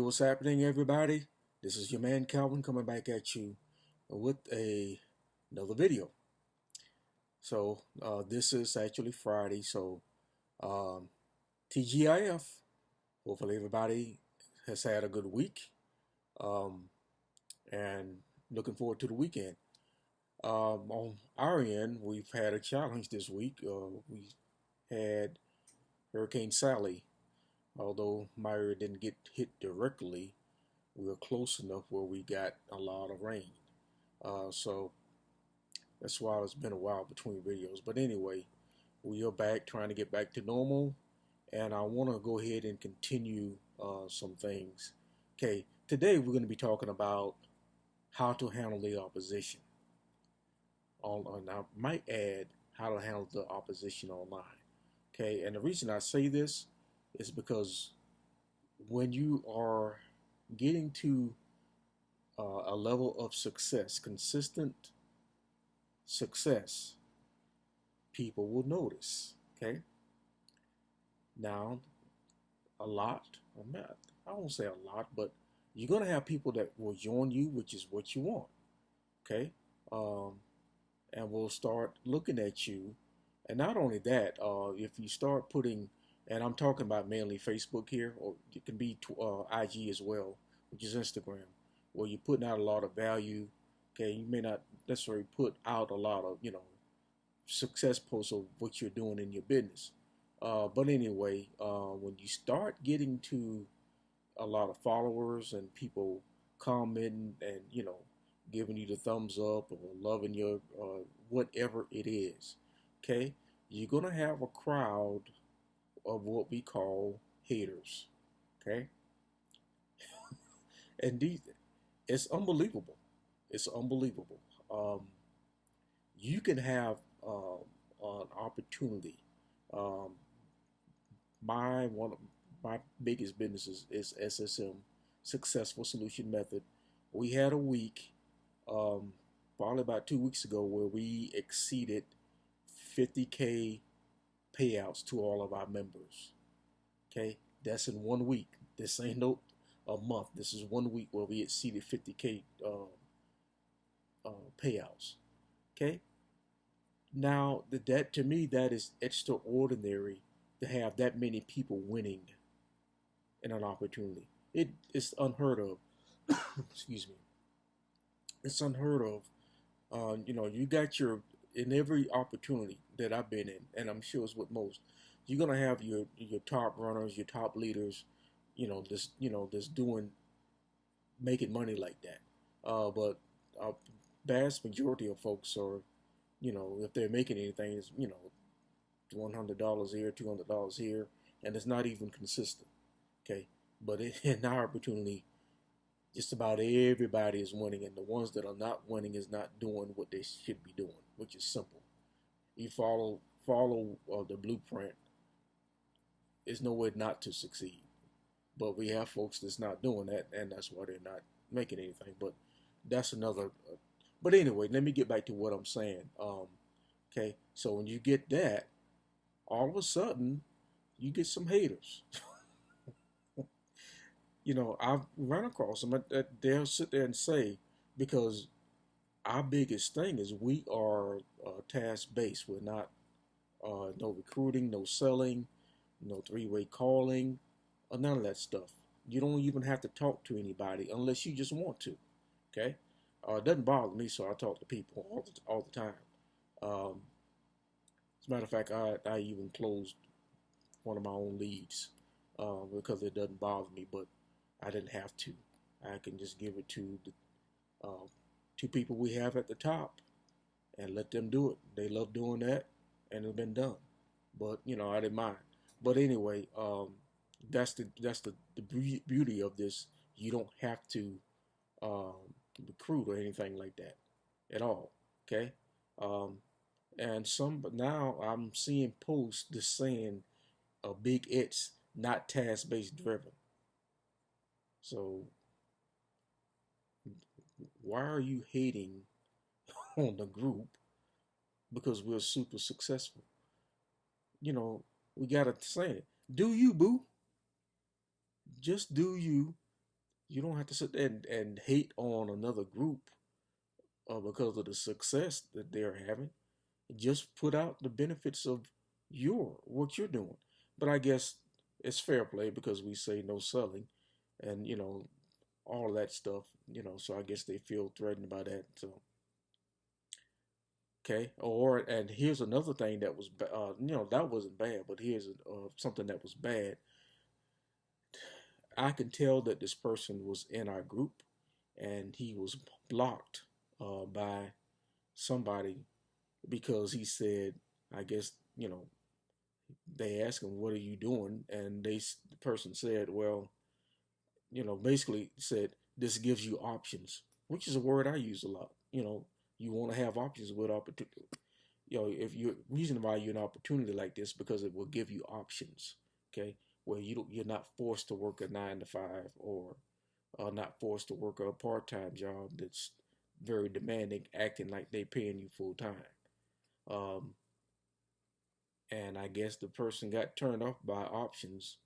What's happening, everybody? This is your man Calvin coming back at you with another video. This is actually Friday, so um, TGIF. Hopefully, everybody has had a good week um, and looking forward to the weekend. On our end, we've had a challenge this week. We had Hurricane Sally. Although Myra didn't get hit directly, we were close enough where we got a lot of rain. So that's why it's been a while between videos. But anyway, we are back trying to get back to normal. And I want to go ahead and continue some things. Okay, today we're going to be talking about how to handle the opposition. And I might add how to handle the opposition online. Okay, and the reason I say this is because when you are getting to a level of success, consistent success, people will notice. Okay. Now, a lot, I won't say a lot, but you're going to have people that will join you, which is what you want. Okay. And will start looking at you. And not only that, if you start putting, and I'm talking about mainly Facebook here, or it can be IG as well, which is Instagram, where you're putting out a lot of value. Okay, you may not necessarily put out a lot of, success posts of what you're doing in your business. But anyway, when you start getting to a lot of followers and people commenting and, giving you the thumbs up or loving your whatever it is, okay, you're going to have a crowd of what we call haters, okay? And it's unbelievable. It's unbelievable. You can have an opportunity. Um, one of my biggest businesses is SSM, Successful Solution Method. We had a week, probably about 2 weeks ago, where we exceeded 50K payouts to all of our members. Okay, that's in 1 week. This ain't no a month. This is 1 week where we exceeded 50K payouts. Okay, now that to me that is extraordinary to have that many people winning in an opportunity. It's unheard of. Excuse me. It's unheard of. You got in every opportunity that I've been in, and I'm sure it's with most. You're gonna have your top runners, your top leaders, just making money like that. But a vast majority of folks are, if they're making anything, is $100 here, $200 here, and it's not even consistent. Okay, but in our opportunity, just about everybody is winning, and the ones that are not winning is not doing what they should be doing, which is simple. You follow the blueprint. There's no way not to succeed. But we have folks that's not doing that, and that's why they're not making anything. But that's another. But anyway, let me get back to what I'm saying. Okay, so when you get that, all of a sudden, you get some haters. I've run across them. They'll sit there and say, because our biggest thing is we are task-based. We're not no recruiting, no selling, no three-way calling, or none of that stuff. You don't even have to talk to anybody unless you just want to. Okay, it doesn't bother me, so I talk to people all the time. As a matter of fact, I even closed one of my own leads because it doesn't bother me, but I didn't have to. I can just give it to the two people we have at the top and let them do it. They love doing that, and it's been done. But I didn't mind. But anyway, that's the beauty of this. You don't have to recruit or anything like that at all. Okay, but now I'm seeing posts just saying a big it's not task based driven. So why are you hating on the group because we're super successful? We got to say it. Do you, boo? Just do you, You don't have to sit there and hate on another group because of the success that they're having. Just put out the benefits of your what you're doing. But I guess it's fair play because we say no selling, and all that stuff. So I guess they feel threatened by that. So okay, and here's another thing that was that wasn't bad, but here's something that was bad. I can tell that this person was in our group, and he was blocked by somebody because he said, I guess they asked him, "What are you doing?" And the person said, "Well, basically said this gives you options," which is a word I use a lot. You want to have options with opportunity. If you're reason why you're an opportunity like this because it will give you options. Okay, where you're not forced to work a 9 to 5 or not forced to work a part-time job that's very demanding, acting like they paying you full time. Um, and I guess the person got turned off by options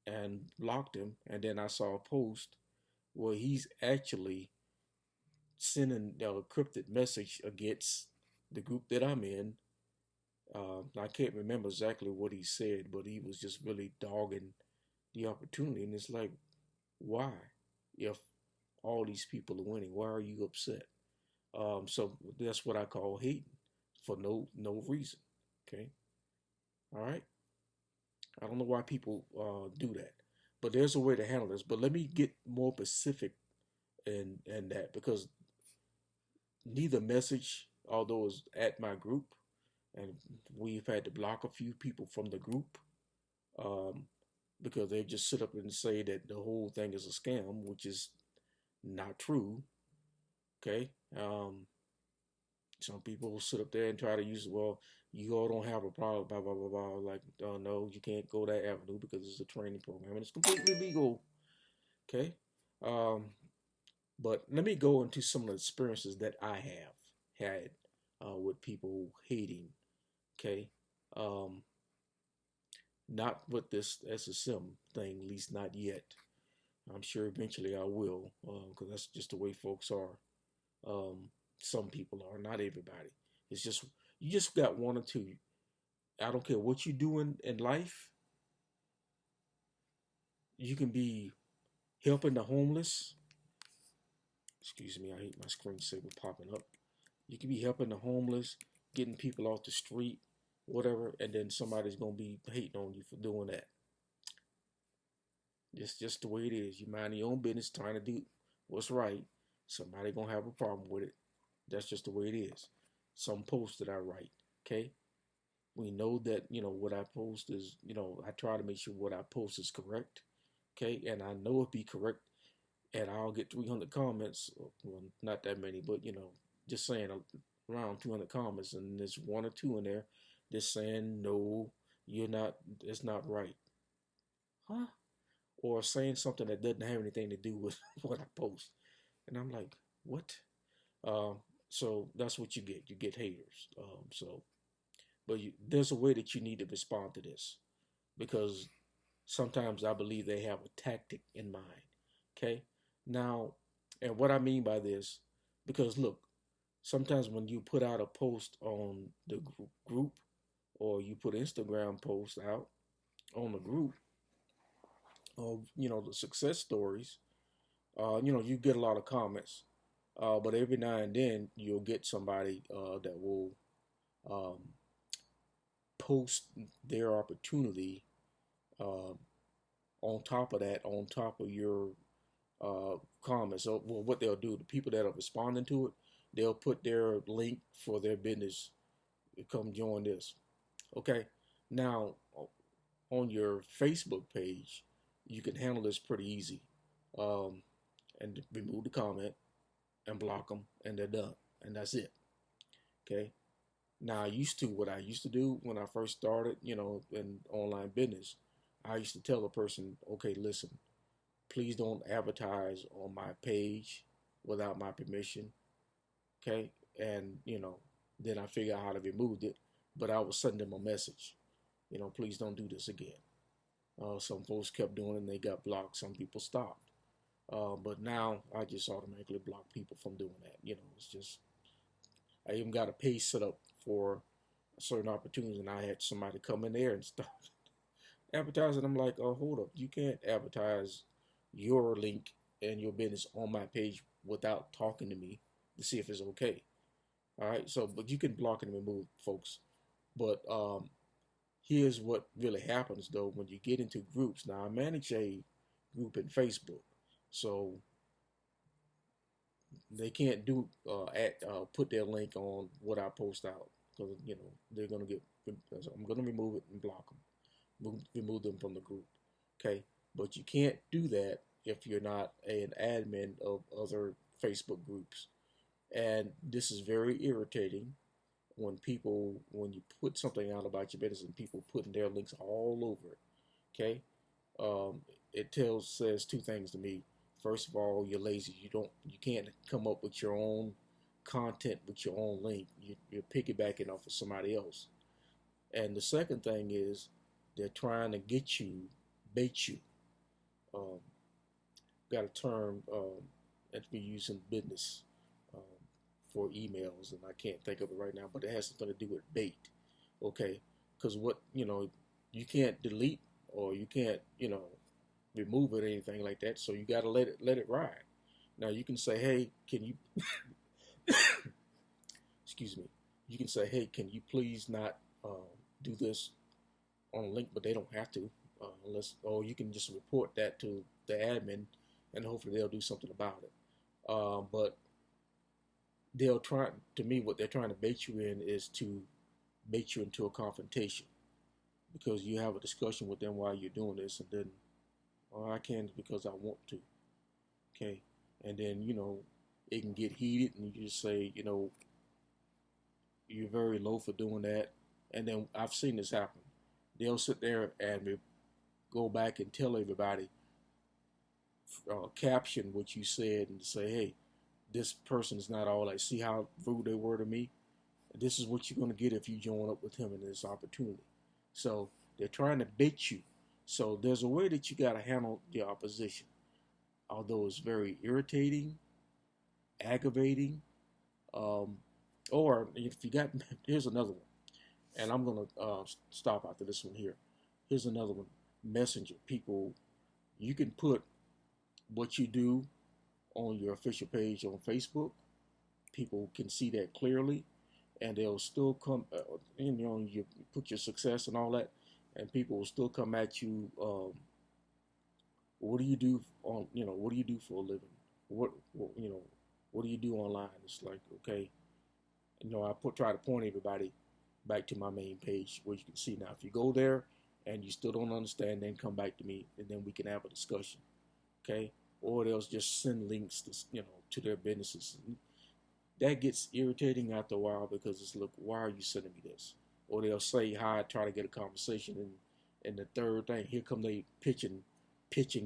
and blocked him. And then I saw a post where he's actually sending a encrypted message against the group that I'm in. I can't remember exactly what he said, but he was just really dogging the opportunity. And it's like, why? If all these people are winning, why are you upset? So that's what I call hating for no reason. Okay, all right. I don't know why people do that, but there's a way to handle this. But let me get more specific in that because neither message, although it's at my group, and we've had to block a few people from the group um, because they just sit up and say that the whole thing is a scam, which is not true. Okay. Some people will sit up there and try to use, well, you all don't have a problem, blah, blah, blah, blah. Like, no, you can't go that avenue because it's a training program and it's completely legal. Okay. Um, but let me go into some of the experiences that I have had with people hating. Okay. Um, Not with this SSM thing, at least not yet. I'm sure eventually I will, because that's just the way folks are. Um, some people are, not everybody. It's just you just got one or two. I don't care what you do in life. You can be helping the homeless. Excuse me, I hate my screensaver popping up. You can be helping the homeless, getting people off the street, whatever, and then somebody's gonna be hating on you for doing that. It's just the way it is. You mind your own business, trying to do what's right. Somebody gonna have a problem with it. That's just the way it is. Some posts that I write, okay? We know that what I post is I try to make sure what I post is correct, okay? And I know it be correct, and I'll get 300 comments. Well, not that many, but just saying around 200 comments, and there's one or two in there just saying no, you're not. It's not right, huh? Or saying something that doesn't have anything to do with what I post. And I'm like, what? Um, so that's what you get. You get haters. There's a way that you need to respond to this because sometimes I believe they have a tactic in mind. Okay. Now, and what I mean by this, because look, sometimes when you put out a post on the group or you put Instagram posts out on the group of, the success stories, you get a lot of comments. But every now and then you'll get somebody that will um, post their opportunity uh, on top of that, on top of your comments. So, well, what they'll do, the people that are responding to it, they'll put their link for their business to come join this. Okay. Now, on your Facebook page, you can handle this pretty easy um, and remove the comment and block them, and they're done. And that's it. Okay. Now, what I used to do when I first started, in online business, I used to tell a person, okay, listen, please don't advertise on my page without my permission. Okay. And, then I figure out how to remove it. But I would send them a message, please don't do this again. Some folks kept doing it and they got blocked. Some people stopped. But now I just automatically block people from doing that. It's just I even got a page set up for certain opportunities, and I had somebody come in there and start advertising. I'm like, oh, hold up, you can't advertise your link and your business on my page without talking to me to see if it's okay. All right, so but you can block and remove folks. But here's what really happens though when you get into groups. Now I manage a group in Facebook, so they can't do put their link on what I post out because they're gonna get. I'm gonna remove it and block them, remove them from the group. Okay, but you can't do that if you're not an admin of other Facebook groups, and this is very irritating when you put something out about your business and people putting their links all over it. Okay, um, it says two things to me. First of all, you're lazy. You can't come up with your own content with your own link. You're piggybacking off of somebody else. And the second thing is they're trying to get you, bait you. Um, got a term that we use in business um, for emails, and I can't think of it right now, but it has something to do with bait. Okay, because you can't delete or you can't remove it or anything like that. So you got to let it ride. Now you can say, hey, can you excuse me? You can say, hey, can you please not do this on a link, but they don't have to unless, or you can just report that to the admin, and hopefully they'll do something about it. But they'll try to me what they're trying to bait you in is to bait you into a confrontation because you have a discussion with them while you're doing this, and then I can because I want to. Okay, and then it can get heated, and you just say you're very low for doing that, and then I've seen this happen. They'll sit there and go back and tell everybody, caption what you said, and say, hey, this person is not all I see how rude they were to me. This is what you're going to get if you join up with him in this opportunity. So they're trying to bait you. So there's a way that you got to handle the opposition. Although it's very irritating, aggravating, um, or if you got, here's another one. And I'm going to stop after this one here. Here's another one. Messenger. People, you can put what you do on your official page on Facebook. People can see that clearly, and they'll still come. You put your success and all that, and people will still come at you. What do you do on? What do you do for a living? What do you do online? It's like, okay, I try to point everybody back to my main page where you can see now. If you go there and you still don't understand, then come back to me, and then we can have a discussion. Okay, or they'll just send links to their businesses. That gets irritating after a while because it's, look, why are you sending me this? Or they'll say hi, try to get a conversation, and the third thing, here come they pitching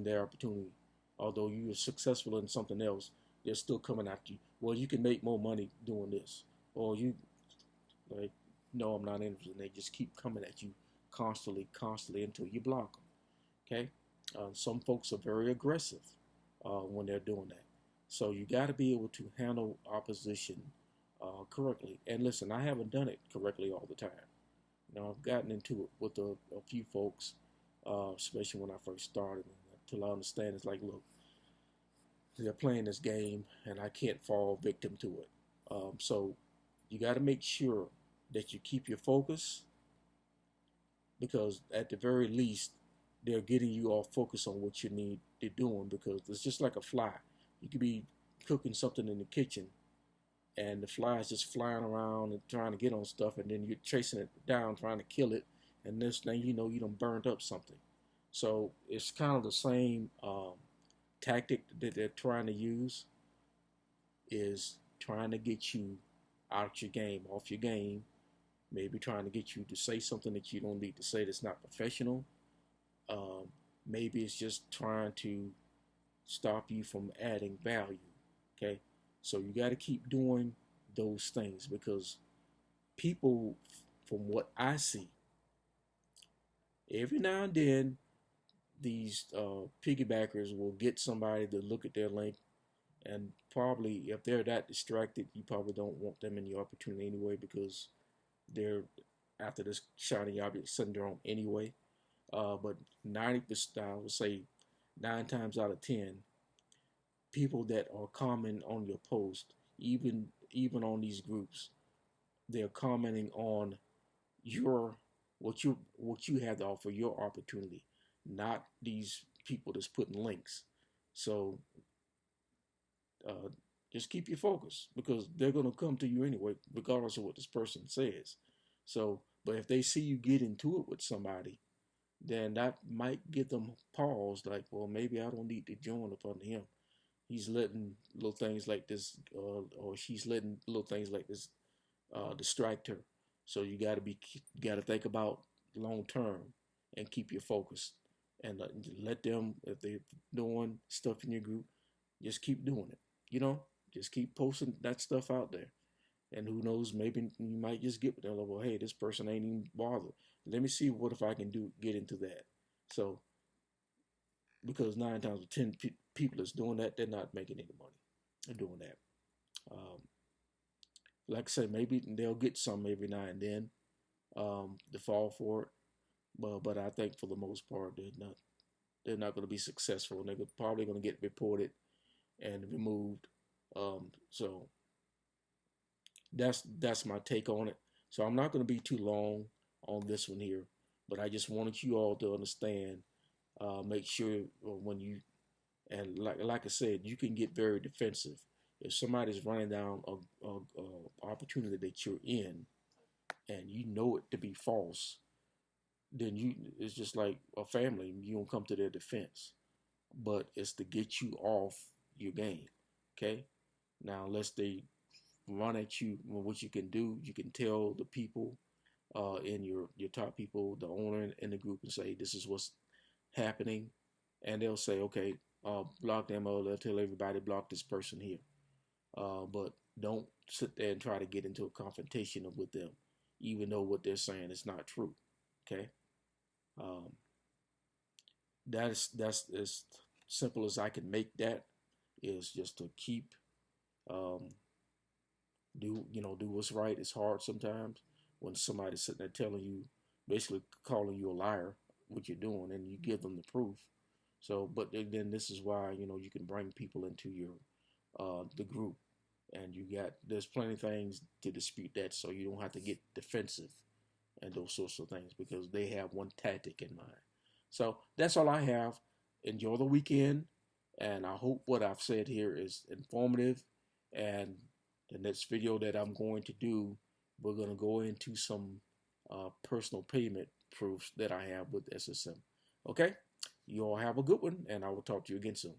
their opportunity. Although you are successful in something else, they're still coming after you. Well, you can make more money doing this, or you like, no, I'm not interested. And they just keep coming at you constantly until you block them. Okay, some folks are very aggressive when they're doing that. So you got to be able to handle opposition correctly. And listen, I haven't done it correctly all the time. I've gotten into it with a few folks, especially when I first started, until I understand it's like, look, they're playing this game, and I can't fall victim to it. So you got to make sure that you keep your focus, because at the very least, they're getting you off focus on what you need to doing, because it's just like a fly. You could be cooking something in the kitchen, and the fly is just flying around and trying to get on stuff, and then you're chasing it down, trying to kill it, and this thing, you done burned up something. So it's kind of the same tactic that they're trying to use, is trying to get you out your game, off your game, maybe trying to get you to say something that you don't need to say that's not professional. Um, Maybe it's just trying to stop you from adding value. Okay, so you got to keep doing those things, because people, from what I see, every now and then these piggybackers will get somebody to look at their link, and probably if they're that distracted, you probably don't want them in your opportunity anyway because they're after this shiny object syndrome anyway. But 90%, I would say 9 times out of 10, people that are commenting on your post, even on these groups, they're commenting on your what you have to offer, your opportunity, not these people that's putting links. So uh, just keep your focus because they're gonna come to you anyway, regardless of what this person says. So, but if they see you get into it with somebody, then that might give them pause. Like, well, maybe I don't need to join upon him. He's letting little things like this, or she's letting little things like this distract her. So you got to think about long term and keep your focus, and let them if they're doing stuff in your group, just keep doing it. You know, just keep posting that stuff out there. And who knows, maybe you might just get with them level. Hey, this person ain't even bothered. Let me see what if I can do get into that. So because 9 times out of 10 people is doing that, they're not making any money. They're doing that. Um, like I said, maybe they'll get some every now and then to fall for it. But I think for the most part, they're not going to be successful. And they're probably going to get reported and removed. So that's my take on it. So I'm not going to be too long on this one here, but I just wanted you all to understand. Make sure when you and like I said, you can get very defensive if somebody's running down a opportunity that you're in and you know it to be false. Then it's just like a family. You don't come to their defense, but it's to get you off your game. Okay. Now, unless they run at you, well, what you can do, you can tell the people in your top people, the owner in the group, and say this is what's happening, and they'll say, okay, block them, or they'll tell everybody block this person here. But don't sit there and try to get into a confrontation with them, even though what they're saying is not true. Okay, um, that's as simple as I can make that. Is just to keep um, do what's right. It's hard sometimes when somebody's sitting there telling you, basically calling you a liar, what you're doing, and you give them the proof. So, but then this is why you can bring people into your the group, and there's plenty of things to dispute that, so you don't have to get defensive and those sorts of things because they have one tactic in mind. So that's all I have. Enjoy the weekend, and I hope what I've said here is informative. And the next video that I'm going to do, we're going to go into some personal payment proofs that I have with SSM. Okay? You all have a good one, and I will talk to you again soon.